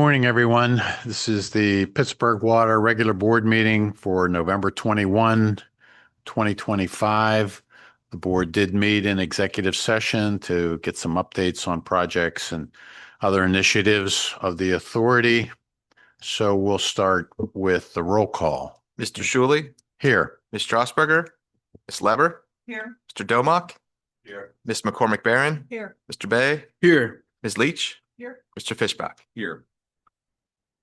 morning, everyone. This is the Pittsburgh Water regular board meeting for November 21, 2025. The board did meet in executive session to get some updates on projects and other initiatives of the authority. So we'll start with the roll call. Mr. Shuley? Here. Ms. Strasburger? Ms. Lever? Here. Mr. Domock? Here. Ms. McCormick-Barron? Here. Mr. Bay? Here. Ms. Leach? Here. Mr. Fishbach? Here.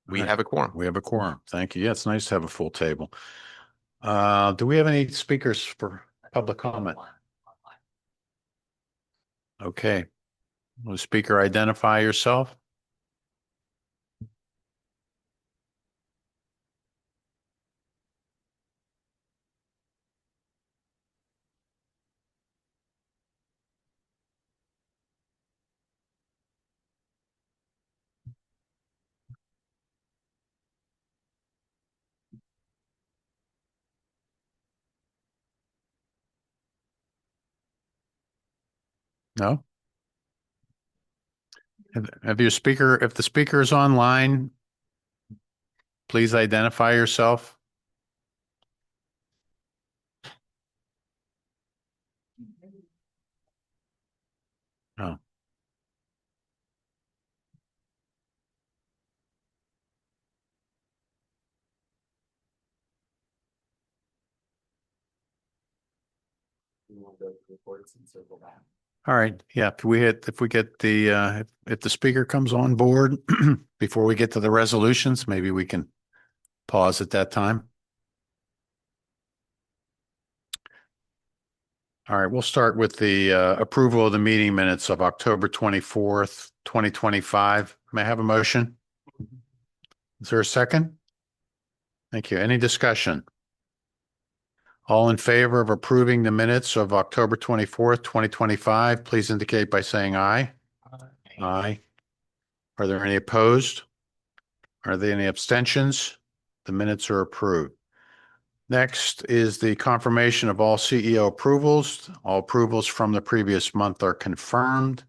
We Right. have a quorum. We have a quorum. Thank you. Yeah, it's nice to have a full table. Do we have any speakers for public comment? Okay. Will the speaker identify yourself? No? If your speaker, if the speaker is online, please identify yourself. Oh. All right. Yeah. If we get the, if the speaker comes on board before we get to the resolutions, maybe we can pause at that time. All right. We'll start with the approval of the meeting minutes of October 24th, 2025. May I have a motion? Is there a second? Thank you. Any discussion? All in favor of approving the minutes of October 24th, 2025, please indicate by saying aye. Aye. Are there any opposed? Are there any abstentions? The minutes are approved. Next is the confirmation of all CEO approvals. All approvals from the previous month are confirmed.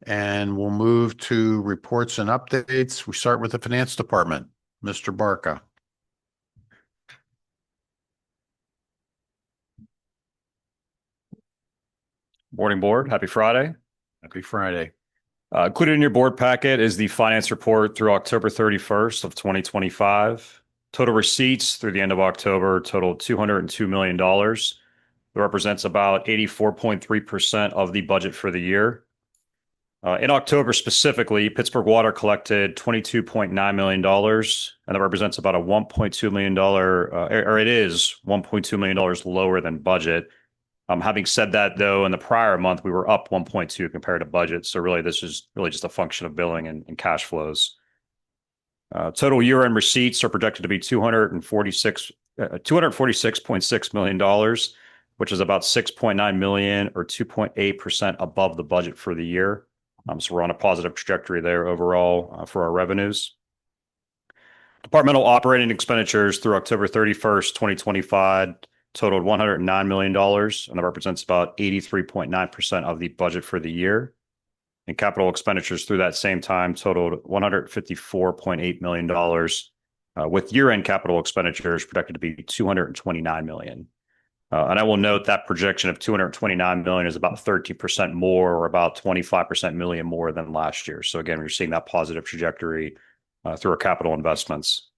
And we'll move to reports and updates. We start with the Finance Department. Mr. Barca. Morning, board. Happy Friday. Happy Friday. Included in your board packet is the finance report through October 31st of 2025. Total receipts through the end of October totaled $202 million. That represents about 84.3% of the budget for the year. In October specifically, Pittsburgh Water collected $22.9 million, and that represents about a $1.2 million, or it is $1.2 million lower than budget. Having said that, though, in the prior month, we were up 1.2 compared to budget. So really, this is really just a function of billing and cash flows. Total year-end receipts are projected to be $246.6 million, which is about $6.9 million or 2.8% above the budget for the year. So we're on a positive trajectory there overall for our revenues. Departmental operating expenditures through October 31st, 2025 totaled $109 million, and that represents about 83.9% of the budget for the year. And capital expenditures through that same time totaled $154.8 million, with year-end capital expenditures projected to be $229 million. And I will note that projection of $229 million is about 30% more, or about 25% million more than last year. So again, we're seeing that positive trajectory through our capital investments.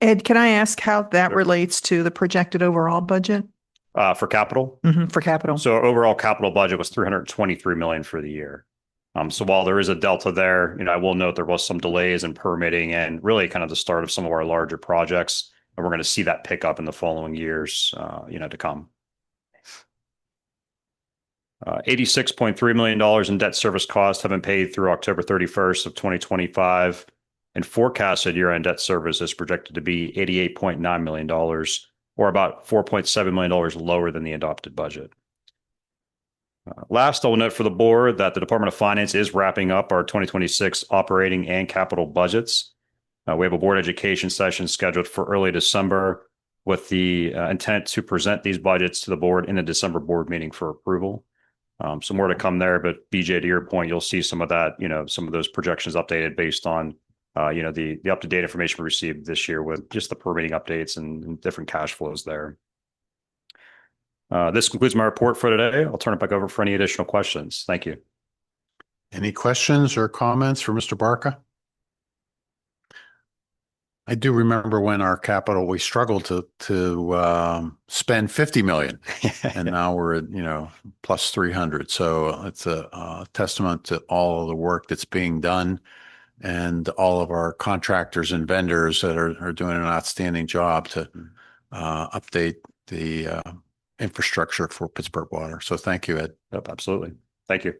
Ed, can I ask how that relates to the projected overall budget? For capital? For capital. So our overall capital budget was $323 million for the year. So while there is a delta there, I will note there was some delays in permitting and really kind of the start of some of our larger projects. And we're going to see that pick up in the following years, to come. $86.3 million in debt service costs have been paid through October 31st of 2025. And forecasted year-end debt service is projected to be $88.9 million, or about $4.7 million lower than the adopted budget. Last, I will note for the board that the Department of Finance is wrapping up our 2026 operating and capital budgets. We have a board education session scheduled for early December with the intent to present these budgets to the board in the December board meeting for approval. So more to come there, but BJ, to your point, you'll see some of that, some of those projections updated based on the up-to-date information we received this year with just the permitting updates and different cash flows there. This concludes my report for today. I'll turn it back over for any additional questions. Thank you. Any questions or comments for Mr. Barca? I do remember when our capital, we struggled to spend 50 million, and now we're at, plus 300. So it's a testament to all of the work that's being done and all of our contractors and vendors that are doing an outstanding job to update the infrastructure for Pittsburgh Water. So thank you, Ed. Yep, absolutely. Thank you.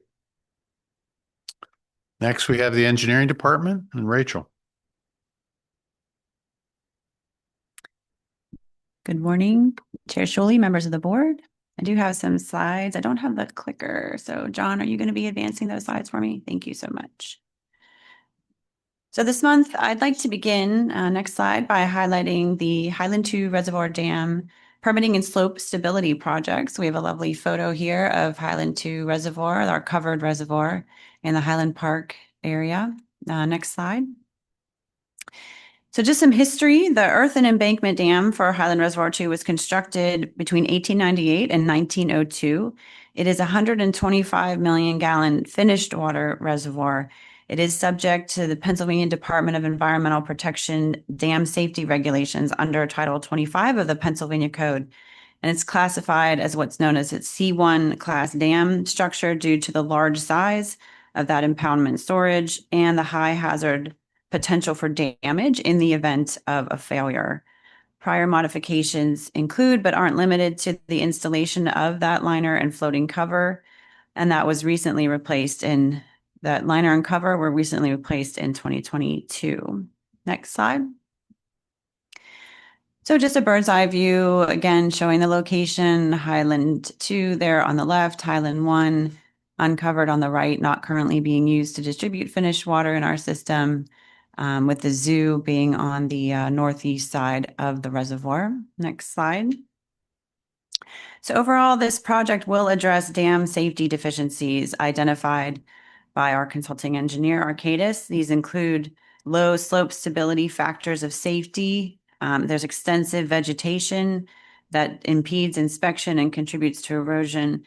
Next, we have the engineering department and Rachel. Good morning, Chair Sholey, members of the board. I do have some slides. I don't have the clicker. So John, are you going to be advancing those slides for me? Thank you so much. So this month, I'd like to begin, next slide, by highlighting the Highland 2 Reservoir Dam permitting and slope stability projects. We have a lovely photo here of Highland 2 Reservoir, our covered reservoir in the Highland Park area. Next slide. So just some history. The Earth and Embankment Dam for Highland Reservoir 2 was constructed between 1898 and 1902. It is a 125 million gallon finished water reservoir. It is subject to the Pennsylvania Department of Environmental Protection dam safety regulations under Title 25 of the Pennsylvania Code. And it's classified as what's known as a C1 class dam structure due to the large size of that impoundment storage and the high hazard potential for damage in the event of a failure. Prior modifications include, but aren't limited to, the installation of that liner and floating cover. And that was recently replaced in, that liner and cover were recently replaced in 2022. Next slide. So just a bird's eye view, again, showing the location, Highland 2 there on the left, Highland 1 uncovered on the right, not currently being used to distribute finished water in our system. With the zoo being on the northeast side of the reservoir. Next slide. So overall, this project will address dam safety deficiencies identified by our consulting engineer, Arcadis. These include low slope stability factors of safety. There's extensive vegetation that impedes inspection and contributes to erosion.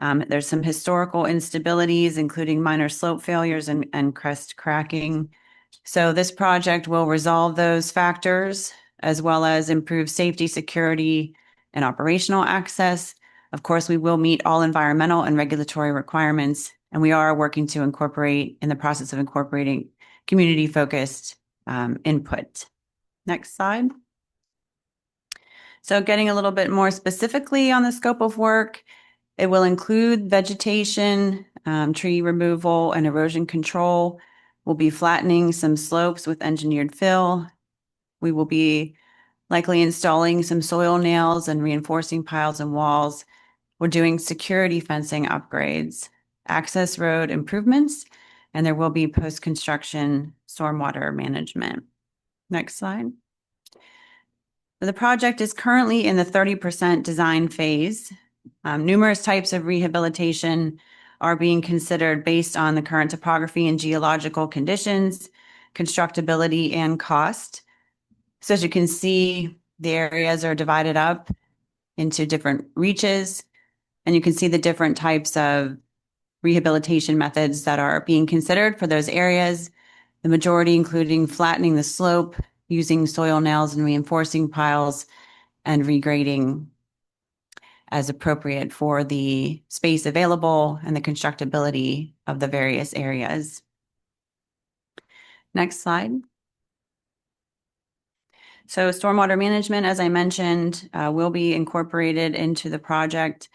There's some historical instabilities, including minor slope failures and crest cracking. So this project will resolve those factors as well as improve safety, security, and operational access. Of course, we will meet all environmental and regulatory requirements, and we are working to incorporate, in the process of incorporating, community-focused input. Next slide. So getting a little bit more specifically on the scope of work, it will include vegetation, tree removal, and erosion control. We'll be flattening some slopes with engineered fill. We will be likely installing some soil nails and reinforcing piles and walls. We're doing security fencing upgrades, access road improvements, and there will be post-construction stormwater management. Next slide. The project is currently in the 30% design phase. Numerous types of rehabilitation are being considered based on the current topography and geological conditions, constructability, and cost. So as you can see, the areas are divided up into different reaches, and you can see the different types of rehabilitation methods that are being considered for those areas. The majority including flattening the slope, using soil nails and reinforcing piles, and regrading as appropriate for the space available and the constructability of the various areas. Next slide. So stormwater management, as I mentioned, will be incorporated into the project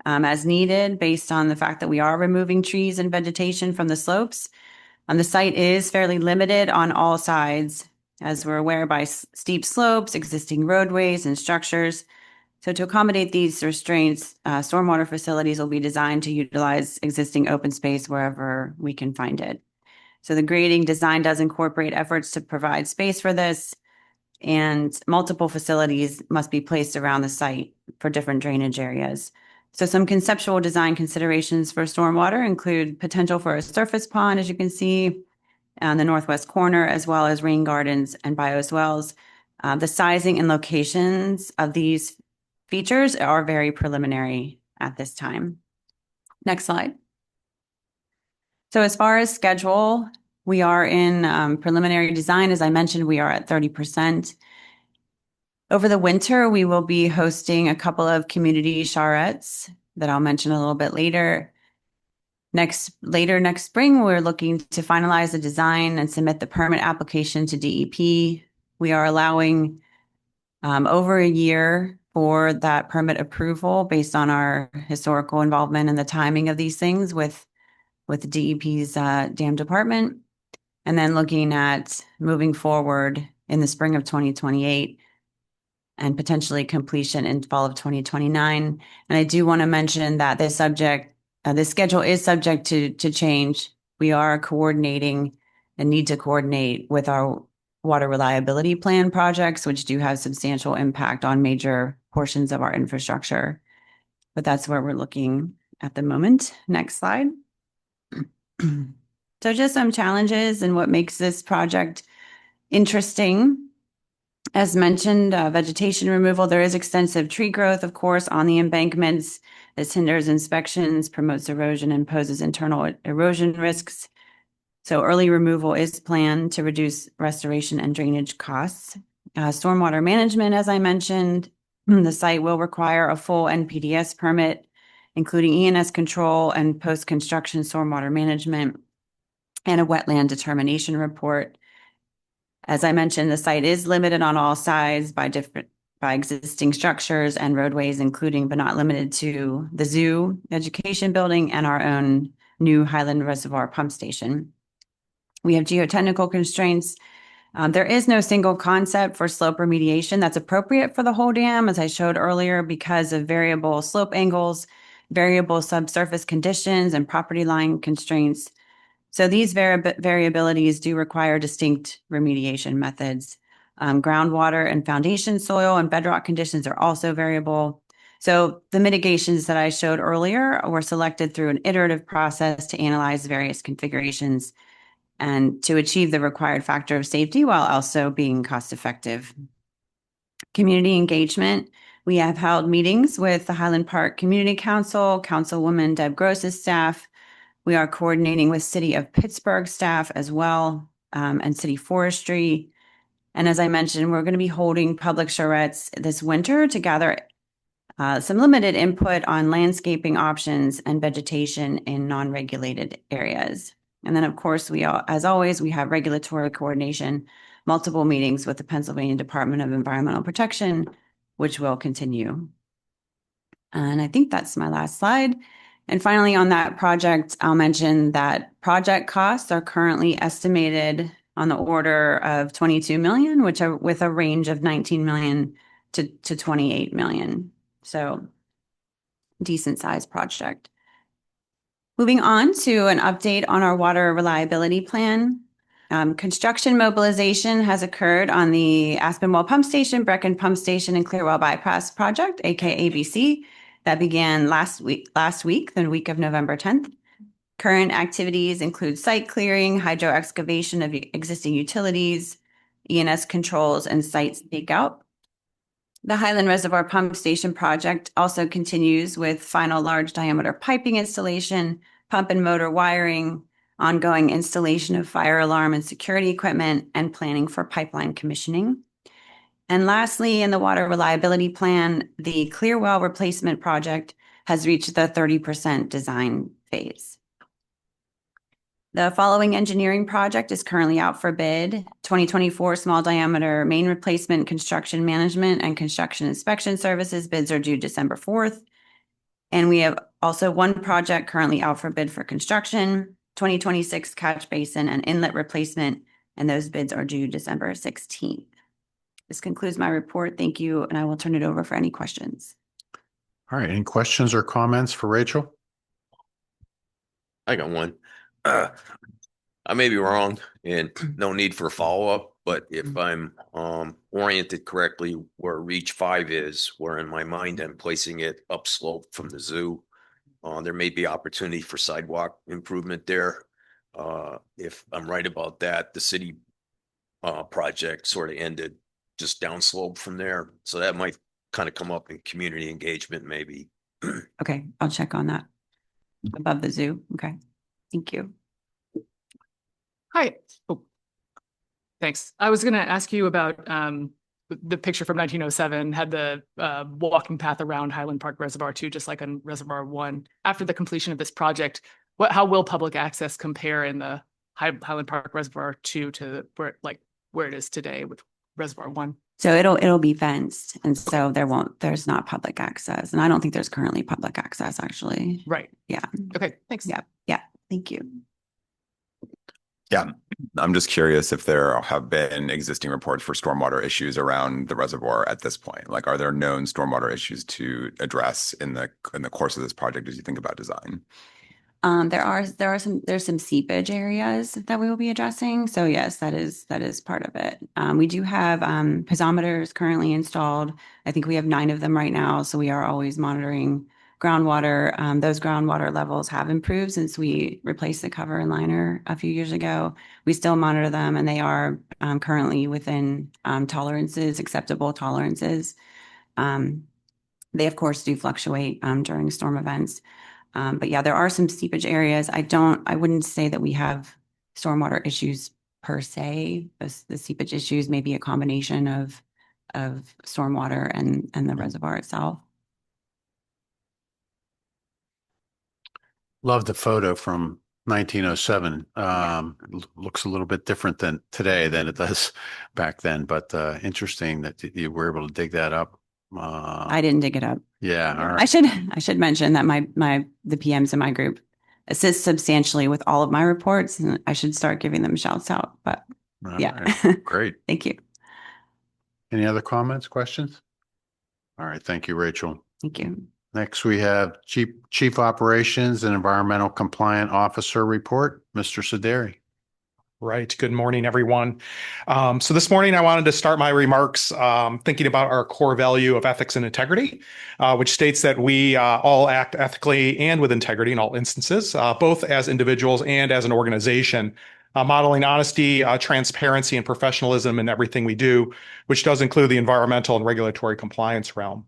as needed based on the fact that we are removing trees and vegetation from the slopes. The site is fairly limited on all sides, as we're aware, by steep slopes, existing roadways, and structures. So to accommodate these restraints, stormwater facilities will be designed to utilize existing open space wherever we can find it. So the grading design does incorporate efforts to provide space for this, and multiple facilities must be placed around the site for different drainage areas. So some conceptual design considerations for stormwater include potential for a surface pond, as you can see, on the northwest corner, as well as rain gardens and bios wells. The sizing and locations of these features are very preliminary at this time. Next slide. So as far as schedule, we are in preliminary design. As I mentioned, we are at 30%. Over the winter, we will be hosting a couple of community charrettes that I'll mention a little bit later. Later next spring, we're looking to finalize the design and submit the permit application to DEP. We are allowing over a year for that permit approval based on our historical involvement and the timing of these things with DEP's dam department. And then looking at moving forward in the spring of 2028 and potentially completion in fall of 2029. And I do want to mention that this schedule is subject to change. We are coordinating and need to coordinate with our water reliability plan projects, which do have substantial impact on major portions of our infrastructure. But that's where we're looking at the moment. Next slide. So just some challenges and what makes this project interesting. As mentioned, vegetation removal, there is extensive tree growth, of course, on the embankments. This hinders inspections, promotes erosion, and poses internal erosion risks. So early removal is planned to reduce restoration and drainage costs. Stormwater management, as I mentioned, the site will require a full NPDES permit, including ENS control and post-construction stormwater management, and a wetland determination report. As I mentioned, the site is limited on all sides by existing structures and roadways, including but not limited to the zoo, education building, and our own new Highland Reservoir pump station. We have geotechnical constraints. There is no single concept for slope remediation that's appropriate for the whole dam, as I showed earlier, because of variable slope angles, variable subsurface conditions, and property line constraints. So these variabilities do require distinct remediation methods. Groundwater and foundation soil and bedrock conditions are also variable. So the mitigations that I showed earlier were selected through an iterative process to analyze various configurations and to achieve the required factor of safety while also being cost effective. Community engagement. We have held meetings with the Highland Park Community Council, Councilwoman Deb Gross's staff. We are coordinating with City of Pittsburgh staff as well, and City Forestry. And as I mentioned, we're going to be holding public charrettes this winter to gather some limited input on landscaping options and vegetation in non-regulated areas. And then, of course, as always, we have regulatory coordination, multiple meetings with the Pennsylvania Department of Environmental Protection, which will continue. And I think that's my last slide. And finally, on that project, I'll mention that project costs are currently estimated on the order of 22 million, which are with a range of 19 million to 28 million. So decent sized project. Moving on to an update on our water reliability plan. Construction mobilization has occurred on the Aspenwell Pump Station, Brecken Pump Station, and Clearwell Bypass Project, aka ABC. That began last week, the week of November 10th. Current activities include site clearing, hydro excavation of existing utilities, ENS controls, and site stakeout. The Highland Reservoir Pump Station project also continues with final large diameter piping installation, pump and motor wiring, ongoing installation of fire alarm and security equipment, and planning for pipeline commissioning. And lastly, in the water reliability plan, the clear well replacement project has reached the 30% design phase. The following engineering project is currently out for bid: 2024 small diameter main replacement, construction management, and construction inspection services. Bids are due December 4th. And we have also one project currently out for bid for construction, 2026 catch basin and inlet replacement, and those bids are due December 16th. This concludes my report. Thank you, and I will turn it over for any questions. All right, any questions or comments for Rachel? I got one. I may be wrong and no need for follow-up, but if I'm oriented correctly, where Reach 5 is, where in my mind I'm placing it upslope from the zoo, there may be opportunity for sidewalk improvement there. if I'm right about that, the city project sort of ended just downslope from there. So that might kind of come up in community engagement, maybe. Okay, I'll check on that. Above the zoo. Okay, thank you. Hi. Oh, thanks. I was going to ask you about the picture from 1907 had the walking path around Highland Park Reservoir 2, just like on Reservoir 1. After the completion of this project, how will public access compare in the Highland Park Reservoir 2 to where it is today with Reservoir 1? So it'll be fenced, and so there's not public access, and I don't think there's currently public access actually. Right. Yeah. Okay, thanks. Yeah. Thank you. Yeah, I'm just curious if there have been existing reports for stormwater issues around the reservoir at this point. Like, are there known stormwater issues to address in the course of this project as you think about design? There's some seepage areas that we will be addressing. So yes, that is part of it. We do have piezometers currently installed. I think we have 9 of them right now. So we are always monitoring groundwater. Those groundwater levels have improved since we replaced the cover and liner a few years ago. We still monitor them, and they are currently within acceptable tolerances. They of course do fluctuate during storm events. But yeah, there are some seepage areas. I wouldn't say that we have stormwater issues per se. The seepage issues may be a combination of stormwater and the reservoir itself. Love the photo from 1907. Looks a little bit different than today than it does back then, but interesting that you were able to dig that up. I didn't dig it up. Yeah. All right. I should mention that the PMs in my group assist substantially with all of my reports, and I should start giving them shouts out. But All yeah, right. Great. Thank you. Any other comments, questions? All right. Thank you, Rachel. Thank you. Next, we have Chief Operations and Environmental Compliant Officer Report, Mr. Sederi. Right. Good morning, everyone. So this morning, I wanted to start my remarks thinking about our core value of ethics and integrity, which states that we all act ethically and with integrity in all instances, both as individuals and as an organization, modeling honesty, transparency, and professionalism in everything we do, which does include the environmental and regulatory compliance realm.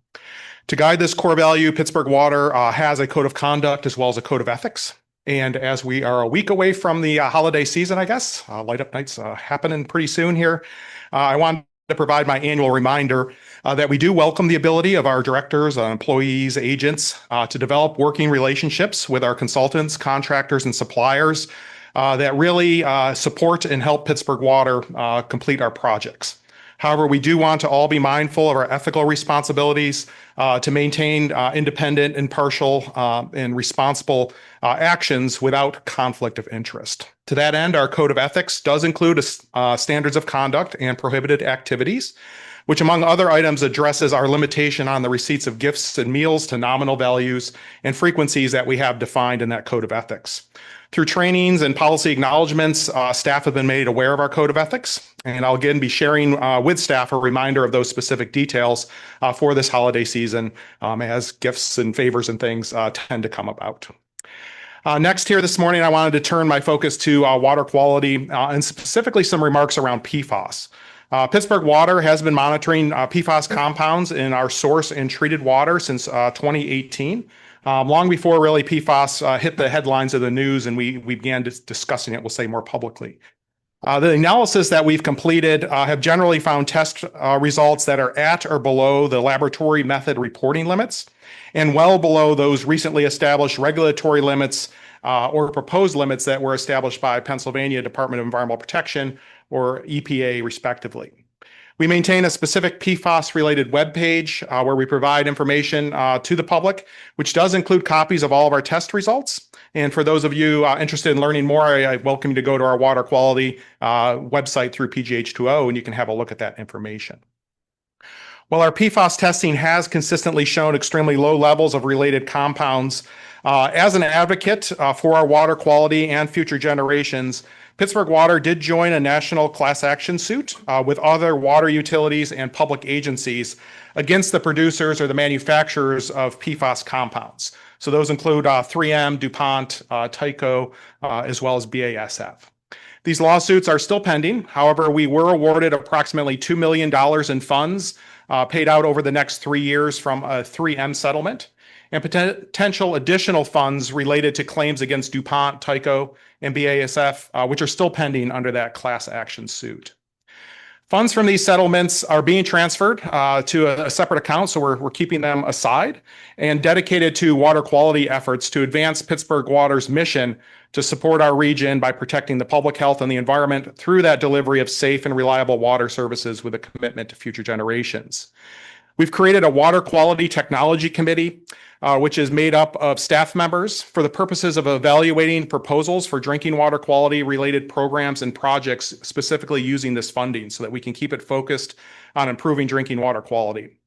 To guide this core value, Pittsburgh Water has a code of conduct as well as a code of ethics. And as we are a week away from the holiday season, I guess, light up nights happening pretty soon here, I want to provide my annual reminder that we do welcome the ability of our directors, employees, agents to develop working relationships with our consultants, contractors, and suppliers that really support and help Pittsburgh Water complete our projects. However, we do want to all be mindful of our ethical responsibilities to maintain independent, impartial, and responsible actions without conflict of interest. To that end, our code of ethics does include standards of conduct and prohibited activities, which among other items addresses our limitation on the receipts of gifts and meals to nominal values and frequencies that we have defined in that code of ethics. Through trainings and policy acknowledgements, staff have been made aware of our code of ethics, and I'll again be sharing with staff a reminder of those specific details for this holiday season as gifts and favors and things tend to come about. Next here this morning, I wanted to turn my focus to water quality and specifically some remarks around PFAS. Pittsburgh Water has been monitoring PFAS compounds in our source and treated water since 2018. Long before really PFAS hit the headlines of the news and we began discussing it, we'll say more publicly. The analysis that we've completed have generally found test results that are at or below the laboratory method reporting limits and well below those recently established regulatory limits or proposed limits that were established by Pennsylvania Department of Environmental Protection or EPA respectively. We maintain a specific PFAS-related webpage where we provide information to the public, which does include copies of all of our test results. And for those of you interested in learning more, I welcome you to go to our water quality website through PGH2O, and you can have a look at that information. While our PFAS testing has consistently shown extremely low levels of related compounds, as an advocate for our water quality and future generations, Pittsburgh Water did join a national class action suit with other water utilities and public agencies against the producers or the manufacturers of PFAS compounds. So those include 3M, DuPont, Tyco, as well as BASF. These lawsuits are still pending. However, we were awarded approximately $2 million in funds paid out over the next 3 years from a 3M settlement, and potential additional funds related to claims against DuPont, Tyco, and BASF, which are still pending under that class action suit. Funds from these settlements are being transferred to a separate account, so we're keeping them aside and dedicated to water quality efforts to advance Pittsburgh Water's mission to support our region by protecting the public health and the environment through that delivery of safe and reliable water services with a commitment to future generations. We've created a water quality technology committee, which is made up of staff members for the purposes of evaluating proposals for drinking water quality related programs and projects, specifically using this funding so that we can keep it focused on improving drinking water quality.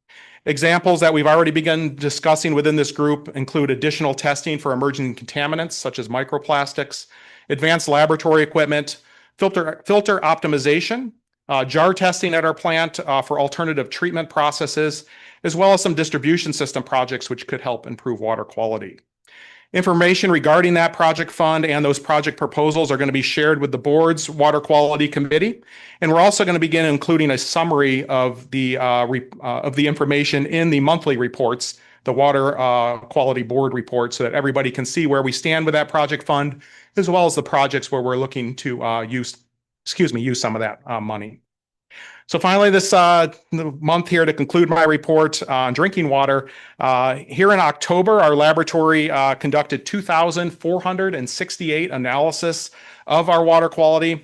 Examples that we've already begun discussing within this group include additional testing for emerging contaminants such as microplastics, advanced laboratory equipment, filter optimization, jar testing at our plant for alternative treatment processes, as well as some distribution system projects which could help improve water quality. Information regarding that project fund and those project proposals are going to be shared with the board's water quality committee. And we're also going to begin including a summary of the information in the monthly reports, the water quality board report, so that everybody can see where we stand with that project fund, as well as the projects where we're looking to use some of that money. So finally, this month here to conclude my report on drinking water, here in October, our laboratory conducted 2,468 analysis of our water quality,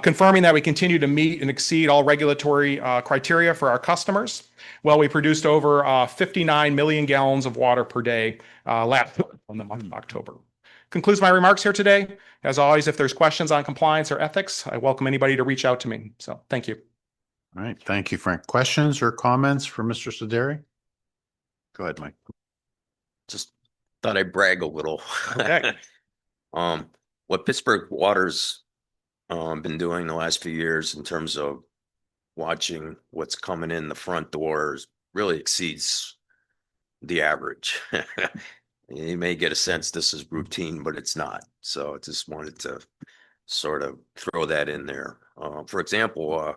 confirming that we continue to meet and exceed all regulatory criteria for our customers. Well, we produced over 59 million gallons of water per day last in the month of October. Concludes my remarks here today. As always, if there's questions on compliance or ethics, I welcome anybody to reach out to me. So thank you. All right. Thank you, Frank. Questions or comments for Mr. Sederi? Go ahead, Mike. Just thought I'd brag a little. Okay. What Pittsburgh Water's been doing the last few years in terms of watching what's coming in the front doors really exceeds the average. You may get a sense this is routine, but it's not. So I just wanted to sort of throw that in there. For example,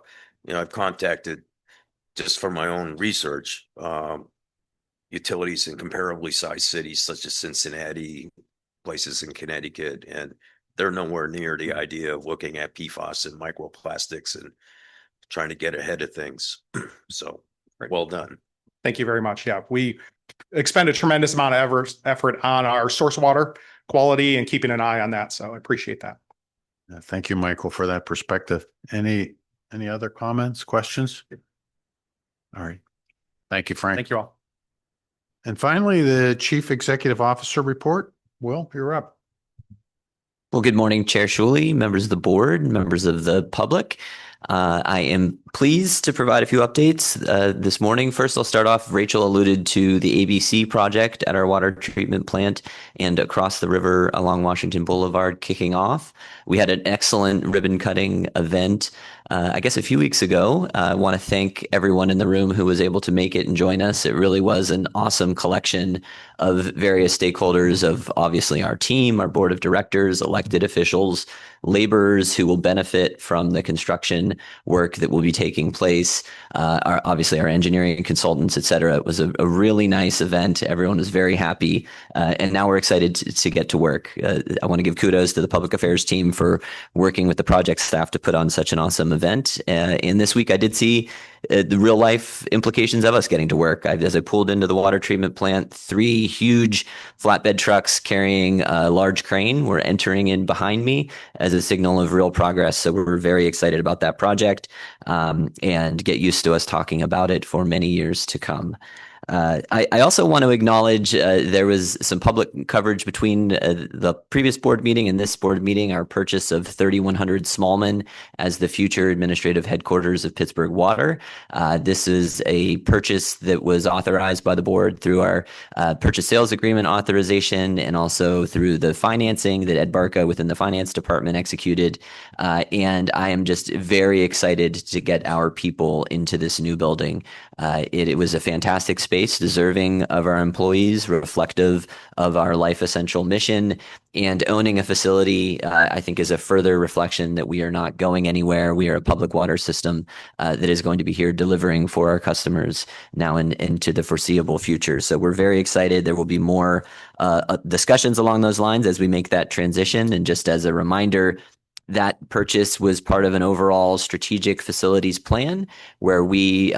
I've contacted, just for my own research, utilities in comparably sized cities such as Cincinnati, places in Connecticut, and they're nowhere near the idea of looking at PFAS and microplastics and trying to get ahead of things. So well done. Thank you very much. Yeah, we expend a tremendous amount of effort on our source water quality and keeping an eye on that. So I appreciate that. Thank you, Michael, for that perspective. Any other comments, questions? All right. Thank you, Frank. Thank you all. And finally, the Chief Executive Officer report. Will, you're up. Well, good morning, Chair Shuley, members of the board, members of the public. I am pleased to provide a few updates this morning. First, I'll start off. Rachel alluded to the ABC project at our water treatment plant and across the river along Washington Boulevard kicking off. We had an excellent ribbon cutting event, I guess a few weeks ago. I want to thank everyone in the room who was able to make it and join us. It really was an awesome collection of various stakeholders of obviously our team, our board of directors, elected officials, laborers who will benefit from the construction work that will be taking place, obviously our engineering consultants, et cetera. It was a really nice event. Everyone was very happy. And now we're excited to get to work. I want to give kudos to the public affairs team for working with the project staff to put on such an awesome event. And this week I did see the real life implications of us getting to work. As I pulled into the water treatment plant, 3 huge flatbed trucks carrying a large crane were entering in behind me as a signal of real progress. So we're very excited about that project and get used to us talking about it for many years to come. I also want to acknowledge there was some public coverage between the previous board meeting and this board meeting, our purchase of 3100 Smallman as the future administrative headquarters of Pittsburgh Water. This is a purchase that was authorized by the board through our purchase sales agreement authorization and also through the financing that Ed Barca within the finance department executed. And I am just very excited to get our people into this new building. It was a fantastic space, deserving of our employees, reflective of our life essential mission, and owning a facility, I think, is a further reflection that we are not going anywhere. We are a public water system that is going to be here delivering for our customers now and into the foreseeable future. So we're very excited. There will be more discussions along those lines as we make that transition. And just as a reminder, that purchase was part of an overall strategic facilities plan where we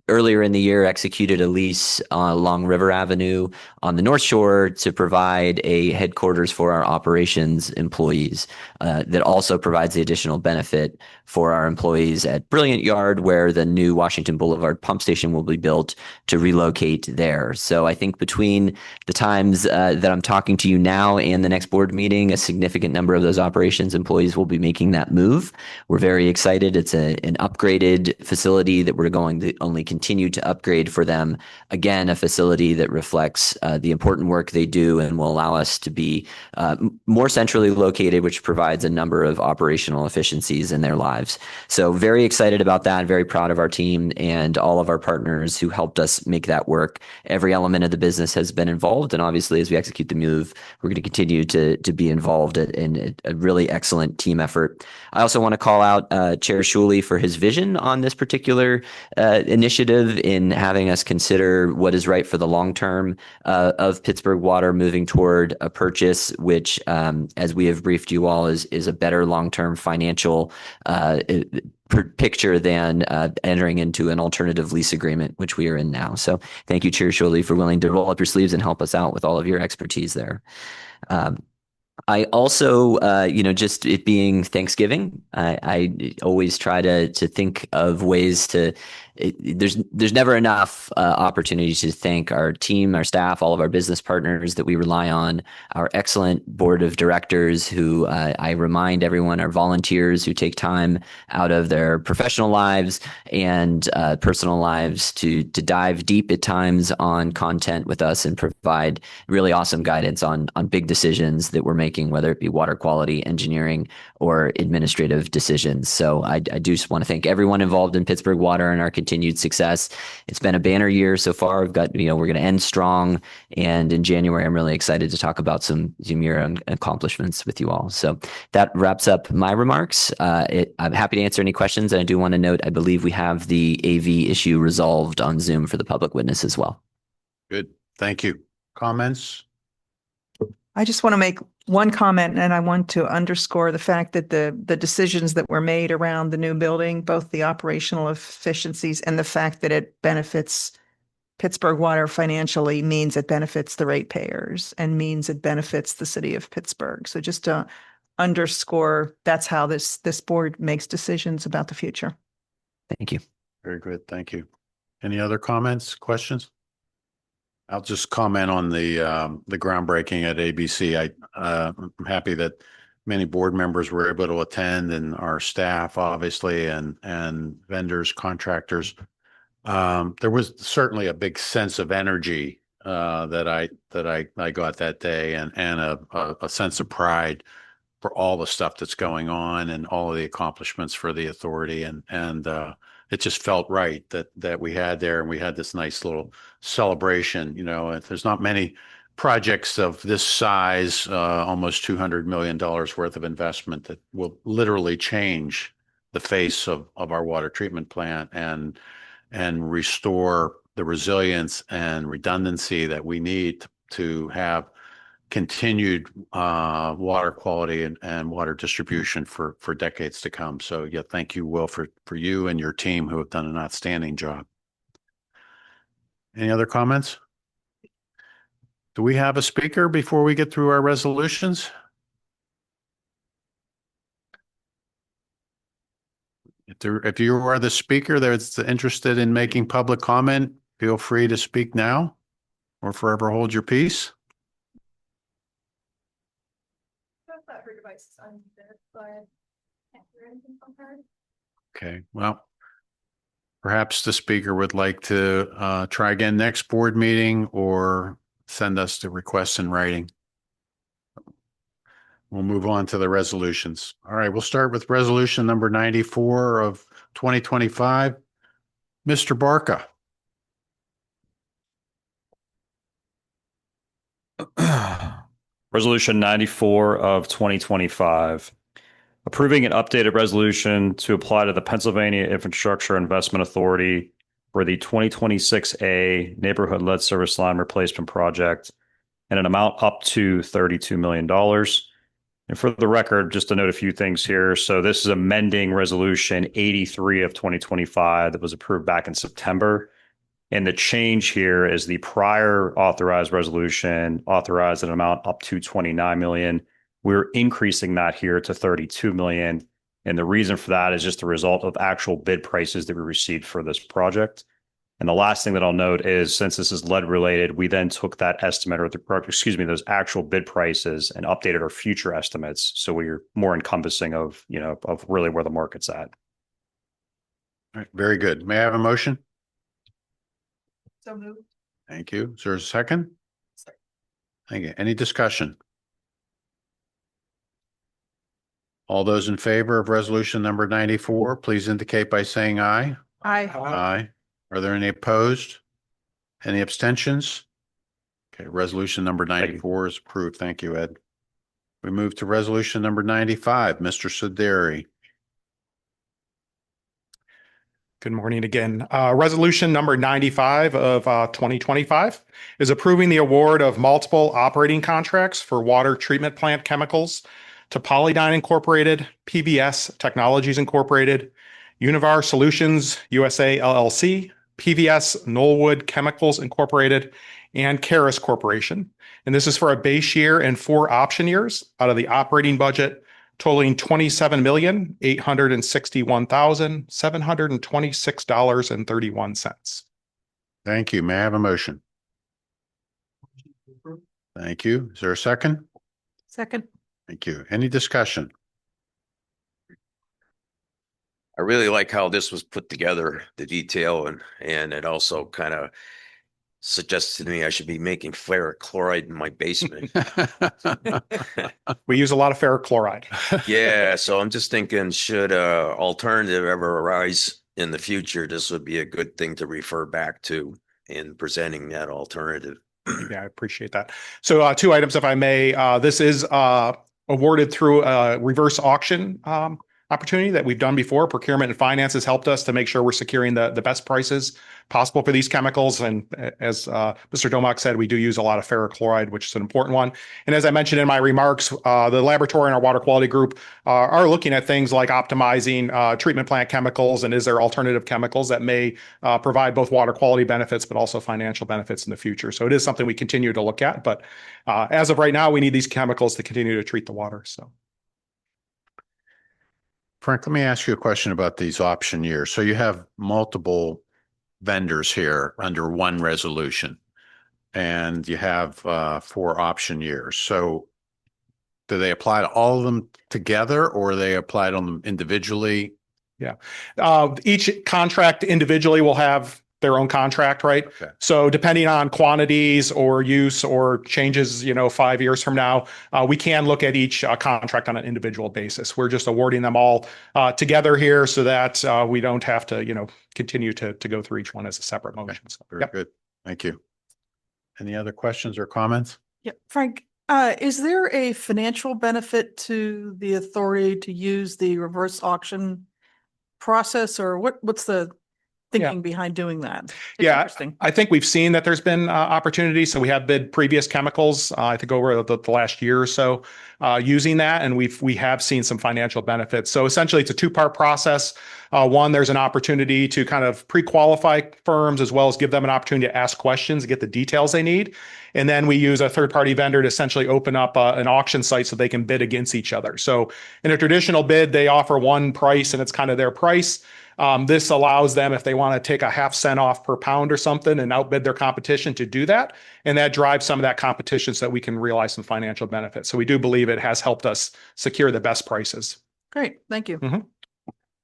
earlier in the year executed a lease along River Avenue on the North Shore to provide a headquarters for our operations employees that also provides the additional benefit for our employees at Brilliant Yard, where the new Washington Boulevard pump station will be built, to relocate there. So I think between the times that I'm talking to you now and the next board meeting, a significant number of those operations employees will be making that move. We're very excited. It's an upgraded facility that we're going to only continue to upgrade for them. Again, a facility that reflects the important work they do and will allow us to be more centrally located, which provides a number of operational efficiencies in their lives. So very excited about that. Very proud of our team and all of our partners who helped us make that work. Every element of the business has been involved. And obviously, as we execute the move, we're going to continue to be involved in a really excellent team effort. I also want to call out Chair Shuley for his vision on this particular initiative in having us consider what is right for the long term of Pittsburgh Water, moving toward a purchase, which, as we have briefed you all, is a better long-term financial picture than entering into an alternative lease agreement, which we are in now. So thank you, Chair Shuley, for willing to roll up your sleeves and help us out with all of your expertise there. I also, just it being Thanksgiving, I always try to think of ways to. There's never enough opportunity to thank our team, our staff, all of our business partners that we rely on, our excellent board of directors who I remind everyone are volunteers who take time out of their professional lives and personal lives to dive deep at times on content with us and provide really awesome guidance on big decisions that we're making, whether it be water quality, engineering, or administrative decisions. So I do just want to thank everyone involved in Pittsburgh Water and our continued success. It's been a banner year so far. We're going to end strong. And in January, I'm really excited to talk about some year accomplishments with you all. So that wraps up my remarks. I'm happy to answer any questions. And I do want to note, I believe we have the AV issue resolved on Zoom for the public witness as well. Good. Thank you. Comments? I just want to make one comment, and I want to underscore the fact that the decisions that were made around the new building, both the operational efficiencies and the fact that it benefits Pittsburgh Water financially, means it benefits the ratepayers and means it benefits the city of Pittsburgh. So just to underscore, that's how this board makes decisions about the future. Thank you. Very good. Thank you. Any other comments, questions? I'll just comment on the groundbreaking at ABC. I'm happy that many board members were able to attend, and our staff, obviously, and vendors, contractors. There was certainly a big sense of energy that I got that day, and a sense of pride for all the stuff that's going on and all of the accomplishments for the authority, and it just felt right that we had there, and we had this nice little celebration. There's not many projects of this size, almost $200 million worth of investment, that will literally change the face of our water treatment plant and restore the resilience and redundancy that we need to have continued water quality and water distribution for decades to come. So yeah, thank you, Will, for you and your team who have done an outstanding job. Any other comments? Do we have a speaker before we get through our resolutions? If you are the speaker that's interested in making public comment, feel free to speak now or forever hold your peace. Okay, well, perhaps the speaker would like to try again next board meeting or send us the requests in writing. We'll move on to the resolutions. All right, we'll start with resolution number 94 of 2025. Mr. Barca. Resolution 94 of 2025, approving an updated resolution to apply to the Pennsylvania Infrastructure Investment Authority for the 2026A Neighborhood Lead Service Line Replacement Project and an amount up to $32 million. And for the record, just to note a few things here. So this is amending Resolution 83 of 2025 that was approved back in September. And the change here is the prior authorized resolution authorized an amount up to 29 million. We're increasing that here to 32 million. And the reason for that is just the result of actual bid prices that we received for this project. And the last thing that I'll note is since this is lead related, we then took that estimate or those actual bid prices and updated our future estimates. So we're more encompassing of really where the market's at. All right, very good. May I have a motion? So moved. Thank you. Is there a second? Thank you. Any discussion? All those in favor of resolution number 94, please indicate by saying aye. Aye. Aye. Are there any opposed? Any abstentions? Okay, resolution number 94 is approved. Thank you, Ed. We move to resolution number 95. Mr. Sideri. Good morning again. Resolution number 95 of 2025 is approving the award of multiple operating contracts for water treatment plant chemicals to Polydyne Incorporated, PVS Technologies Incorporated, Univar Solutions USA LLC, PVS Knollwood Chemicals Incorporated, and Caris Corporation. And this is for a base year and 4 option years out of the operating budget totaling $27,861,726.31. Thank you. May I have a motion? Thank you. Is there a second? Second. Thank you. Any discussion? I really like how this was put together, the detail, and it also kind of suggested to me I should be making ferric chloride in my basement. We use a lot of ferric chloride. Yeah, so I'm just thinking, should a alternative ever arise in the future, this would be a good thing to refer back to in presenting that alternative. Yeah, I appreciate that. So 2 items, if I may. This is awarded through a reverse auction opportunity that we've done before. Procurement and finance has helped us to make sure we're securing the best prices possible for these chemicals. And as Mr. Domak said, we do use a lot of ferric chloride, which is an important one. And as I mentioned in my remarks, the laboratory and our water quality group are looking at things like optimizing treatment plant chemicals and is there alternative chemicals that may provide both water quality benefits, but also financial benefits in the future. So it is something we continue to look at. But as of right now, we need these chemicals to continue to treat the water. So. Frank, let me ask you a question about these option years. So you have multiple vendors here under one resolution, and you have 4 option years. So do they apply to all of them together, or they apply to them individually? Yeah. Each contract individually will have their own contract, right? Okay. So depending on quantities or use or changes, 5 years from now, we can look at each contract on an individual basis. We're just awarding them all together here so that we don't have to, continue to go through each one as a separate motion. So, Very good. Thank you. Any other questions or comments? Yeah, Frank, is there a financial benefit to the authority to use the reverse auction process, or what's the thinking behind doing that? It's interesting. I think we've seen that there's been opportunities. So we have bid previous chemicals, I think over the last year or so, using that, and we have seen some financial benefits. So essentially, it's a 2-part process. One, there's an opportunity to kind of pre-qualify firms as well as give them an opportunity to ask questions, get the details they need. And then we use a third-party vendor to essentially open up an auction site so they can bid against each other. So in a traditional bid, they offer one price and it's kind of their price. This allows them, if they want to take a half cent off per pound or something and outbid their competition, to do that. And that drives some of that competition so that we can realize some financial benefits. So we do believe it has helped us secure the best prices. Great, thank you.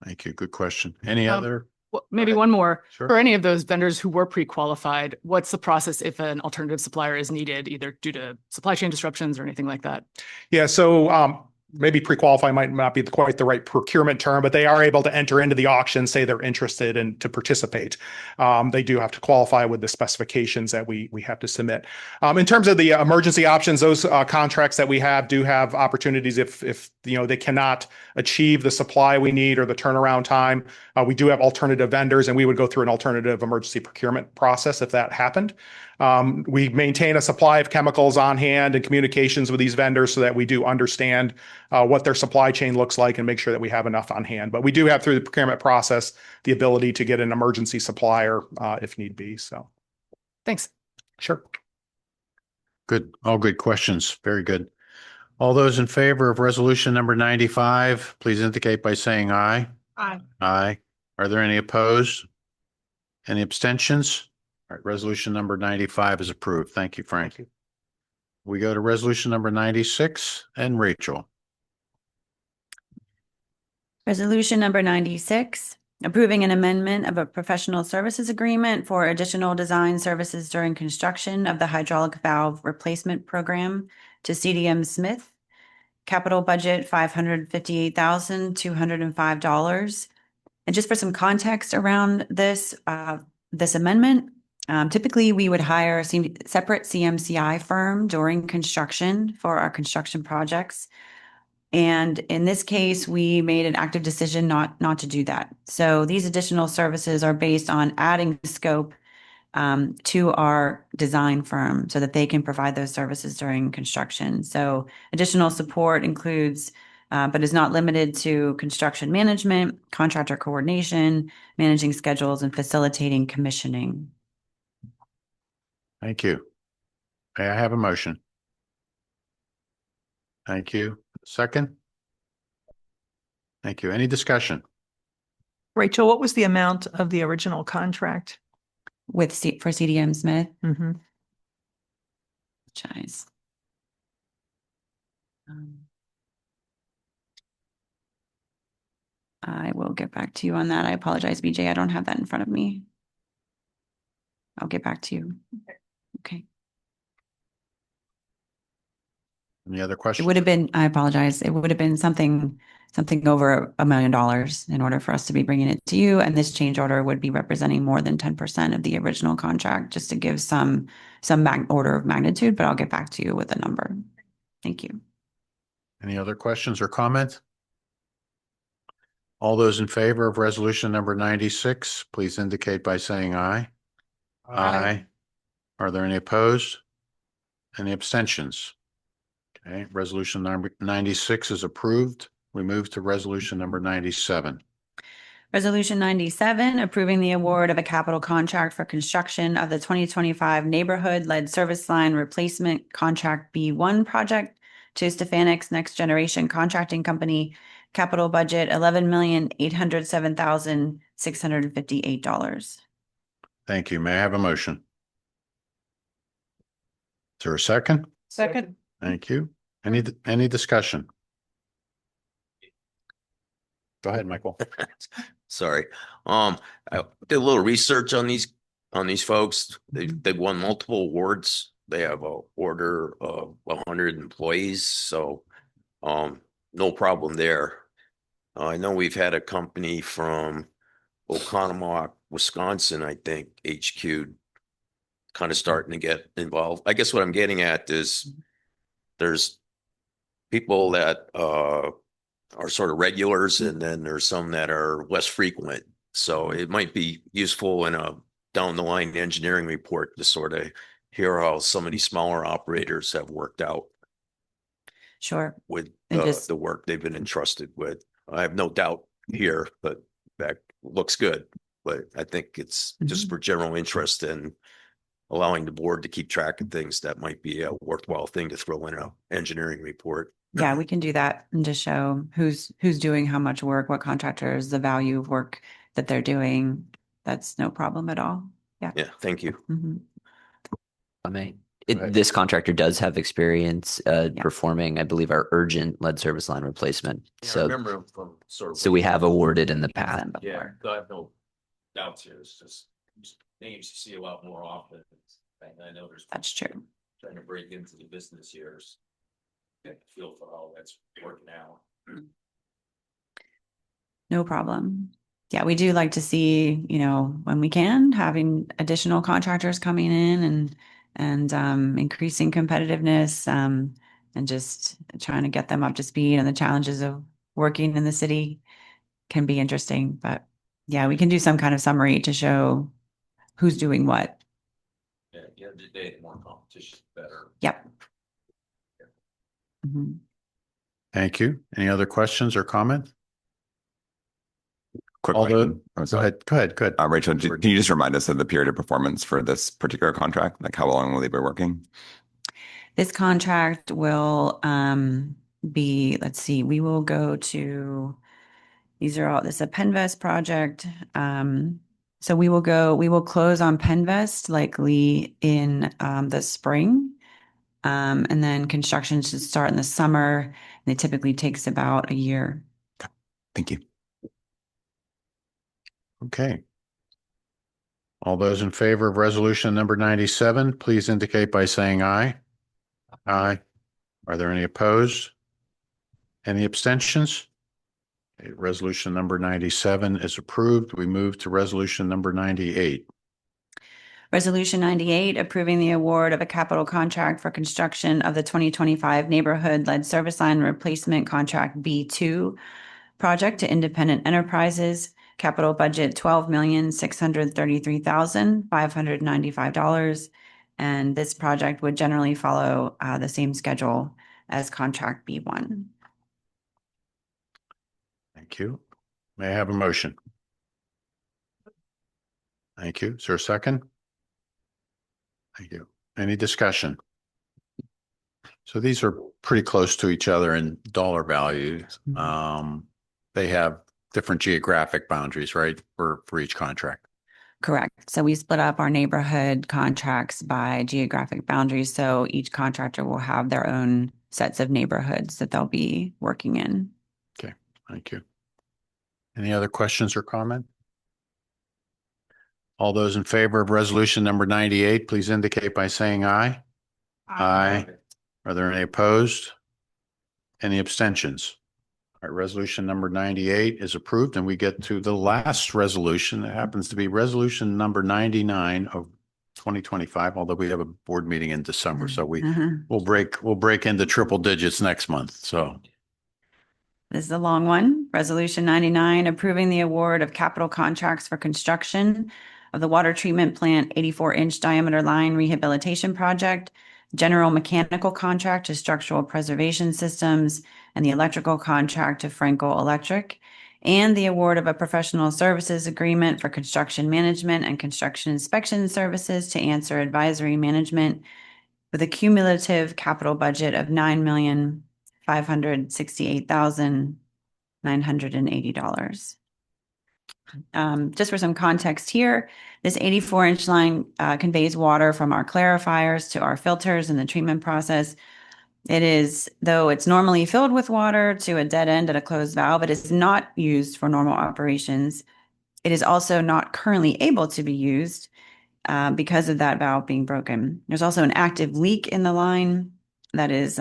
Thank you. Good question. Any other? Well, maybe ahead. one more. Sure. For any of those vendors who were pre-qualified, what's the process if an alternative supplier is needed, either due to supply chain disruptions or anything like that? Yeah, so maybe pre-qualify might not be quite the right procurement term, but they are able to enter into the auction, say they're interested and to participate. They do have to qualify with the specifications that we have to submit. In terms of the emergency options, those contracts that we have do have opportunities if they cannot achieve the supply we need or the turnaround time. We do have alternative vendors, and we would go through an alternative emergency procurement process if that happened. We maintain a supply of chemicals on hand and communications with these vendors so that we do understand what their supply chain looks like and make sure that we have enough on hand. But we do have, through the procurement process, the ability to get an emergency supplier if need be. So, Thanks. sure. Good. All good questions. Very good. All those in favor of resolution number 95, please indicate by saying aye. Aye. Aye. Are there any opposed? Any abstentions? All right, resolution number 95 is approved. Thank you, Frank. Thank you. We go to resolution number 96 and Rachel. Resolution number 96, approving an amendment of a professional services agreement for additional design services during construction of the hydraulic valve replacement program to CDM Smith. Capital budget $558,205. And just for some context around this, this amendment, typically we would hire a separate CMCI firm during construction for our construction projects. And in this case, we made an active decision not to do that. So these additional services are based on adding scope to our design firm so that they can provide those services during construction. So additional support includes, but is not limited to, construction management, contractor coordination, managing schedules, and facilitating commissioning. Thank you. May I have a motion? Thank you. Second? Thank you. Any discussion? Rachel, what was the amount of the original contract? For CDM Smith. Mm-hmm. Apologize. I will get back to you on that. I apologize, BJ. I don't have that in front of me. I'll get back to you. Okay. Any other It questions? would have been, I apologize. It would have been something over $1 million in order for us to be bringing it to you. And this change order would be representing more than 10% of the original contract, just to give some order of magnitude, but I'll get back to you with a number. Thank you. Any other questions or comments? All those in favor of resolution number 96, please indicate by saying aye. Aye. Are there any opposed? Any abstentions? Okay, resolution number 96 is approved. We move to resolution number 97. Resolution 97, approving the award of a capital contract for construction of the 2025 neighborhood-led service line replacement contract B1 project to Stefanix Next Generation Contracting Company. Capital budget $11,807,658. Thank you. May I have a motion? Is there a second? Second. Thank you. Any discussion? Go ahead, Michael. Sorry. I did a little research on these folks. They've won multiple awards. They have a order of 100 employees, so no problem there. I know we've had a company from Oconomowoc, Wisconsin, I think, HQ, kind of starting to get involved. I guess what I'm getting at is there's people that are sort of regulars, and then there's some that are less frequent. So it might be useful in a down the line engineering report to sort of hear how some of these smaller operators have worked out Sure. with And just- the work they've been entrusted with. I have no doubt here, but that looks good. But I think it's just for general interest and allowing the board to keep track of things. That might be a worthwhile thing to throw in an engineering report. Yeah, we can do that and just show who's doing how much work, what contractors, the value of work that they're doing, that's no problem at all. Yeah, thank you. Mhm. I may. ahead. This contractor does have experience performing, I believe, our urgent lead service line replacement. So, him from sort so we have awarded in the Have past. them before. I have no doubts here. It's just names you see a lot more often. I know there's That's true. trying to break into the business years. Get a feel for how that's working out. No problem. Yeah, we do like to see, when we can, having additional contractors coming in and increasing competitiveness, and just trying to get them up to speed, and the challenges of working in the city can be interesting. But yeah, we can do some kind of summary to show who's doing what. Yeah, at the end of the day, the more competition, the better. Yep. Mhm. Thank you. Any other questions or comments? Quick Although, question. Oh, go sorry. ahead, go ahead. Rachel, can you just remind us of the period of performance for this particular contract? Like how long will they be working? This contract will be, let's see, we will go to, this is a Penvest project. So we will close on Penvest likely in the spring. And then construction should start in the summer, and it typically takes about a year. Thank you. Okay. All those in favor of resolution number 97, please indicate by saying aye. Aye. Are there any opposed? Any abstentions? Okay, resolution number 97 is approved. We move to resolution number 98. Resolution 98, approving the award of a capital contract for construction of the 2025 Neighborhood Lead Service Line Replacement Contract B2 project to Independent Enterprises. Capital budget $12,633,595. And this project would generally follow the same schedule as contract B1. Thank you. May I have a motion? Thank you. Is there a second? Thank you. Any discussion? So these are pretty close to each other in dollar values. They have different geographic boundaries, right, for each contract. Correct. So we split up our neighborhood contracts by geographic boundaries. So each contractor will have their own sets of neighborhoods that they'll be working in. Okay, thank you. Any other questions or comment? All those in favor of resolution number 98, please indicate by saying aye. Aye. Are there any opposed? Any abstentions? All right, resolution number 98 is approved, and we get to the last resolution. It happens to be resolution number 99 of 2025, although we have a board meeting in December, so we'll break into triple digits next month. So This is a long one. Resolution 99, approving the award of capital contracts for construction of the water treatment plant 84-inch diameter line rehabilitation project, general mechanical contract to structural preservation systems, and the electrical contract to Frankel Electric, and the award of a professional services agreement for construction management and construction inspection services to Answer Advisory Management with a cumulative capital budget of $9,568,980. Just for some context here, this 84-inch line conveys water from our clarifiers to our filters in the treatment process. It is, though it's normally filled with water to a dead end at a closed valve, it is not used for normal operations. It is also not currently able to be used because of that valve being broken. There's also an active leak in the line that is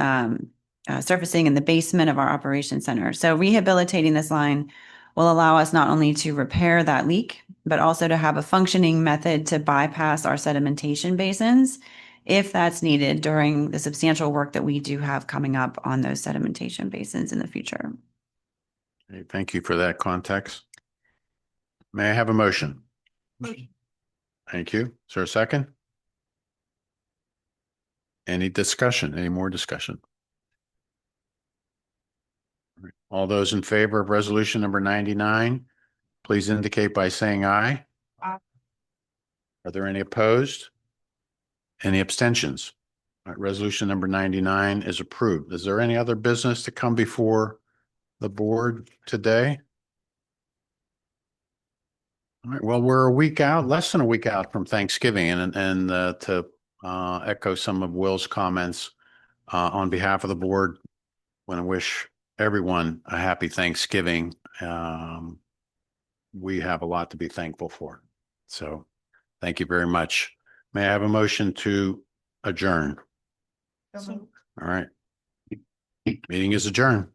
surfacing in the basement of our operations center. So rehabilitating this line will allow us not only to repair that leak, but also to have a functioning method to bypass our sedimentation basins if that's needed during the substantial work that we do have coming up on those sedimentation basins in the future. okay, thank you for that context. May I have a motion? Thank you. Is there a second? Any discussion? Any more discussion? All those in favor of resolution number 99, please indicate by saying aye. Aye. Are there any opposed? Any abstentions? All right, resolution number 99 is approved. Is there any other business to come before the board today? All right, well, we're a week out, less than a week out from Thanksgiving, and to echo some of Will's comments, on behalf of the board, want to wish everyone a happy Thanksgiving. We have a lot to be thankful for. So thank you very much. May I have a motion to adjourn? All right. Meeting is adjourned.